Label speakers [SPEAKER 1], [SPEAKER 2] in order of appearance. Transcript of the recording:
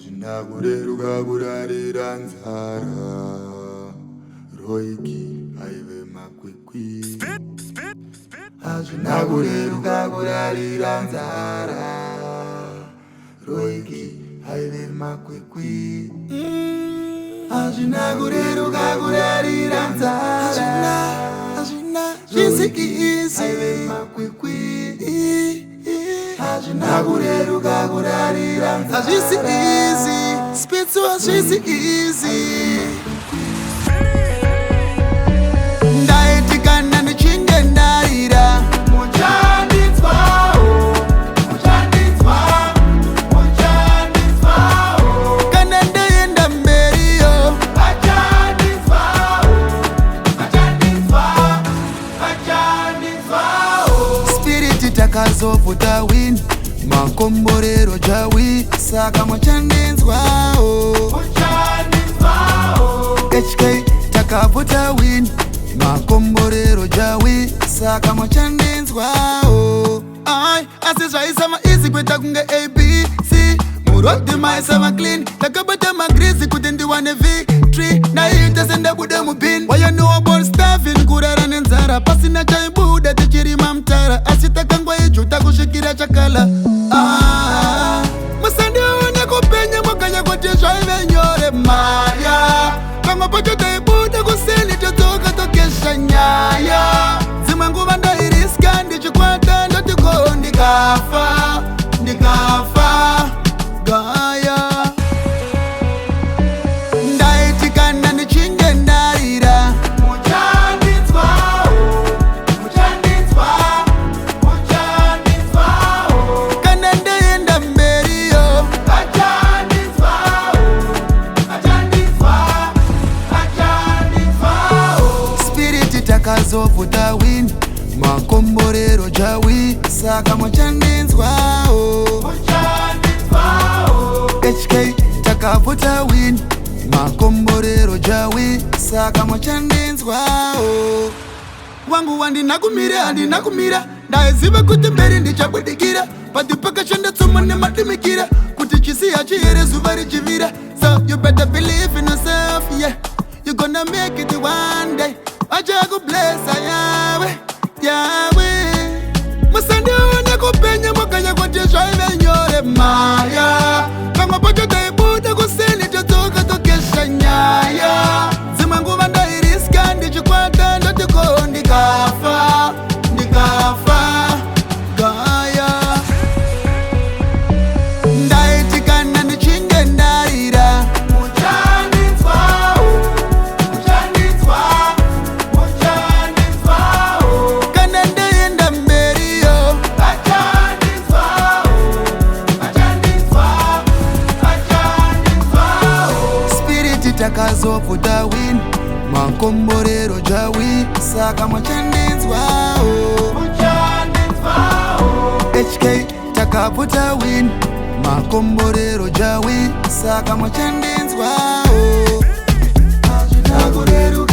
[SPEAKER 1] Ajinagureruka kurarira nzara Roiki aive makwikwi Ajinagureruka kurarira nzara Roiki aive makwikwi Ajinagureruka kurarira nzara Jisiki aive makwikwi Ajinagureruka kurarira nzara
[SPEAKER 2] Jisiki Spit to us, easy. Ndaitikana nichinge ndaira kana ndaenda mberiyo spiriti takazovuta win makomborero jawi saka mwachandinzwao HK takavuta win makomborero jawi saka mwachandinzwao ai asizvaisama easy kweta kunge ABC murodi maisava clean takabata magrizi kuti ndiwane victory naita sendabuda mubin wayanowa starving kurara nenzara pasina chaibuda tichirima mtara asi takangwa ijuta kusvikira chakala musandione kupenya mwakanya kuti zvaive nyore maya pamwe pacho taibuda kuseni todzoka tokesha nyaya dzimwe nguva ndairiska ndichikwata ndotiko ndikafa gaya ndaitikana ndichinge ndaira kana ndaenda mberiyo spiriti takazovuta win makomborero jawi saka mwachandinzwao HK takavuta win makomborero jawi saka mwachandinzwao wangu wandinakumira handinakumira ndaiziva kuti mberi ndichabudikira pati pakashandatsoma nematimikira kuti chisi hachihere zuva richivira so you better believe in yourself yeah you gonna make it one day achakublessa yawe musandione kupenya mwakanya kuti zvaive nyore maya pamwe pacho taibuda kuseni todzoka tokesha nyaya dzimwe nguva ndairiska ndichikwata ndotiko ndikafa gaya ndaitikana ndichinge ndaira kana ndaenda mberiyo spiriti takazovuta win makomborero jawi saka mwachandinzwao HK takavuta win makomborero jawi saka mwachandinzwao Ajinagureruka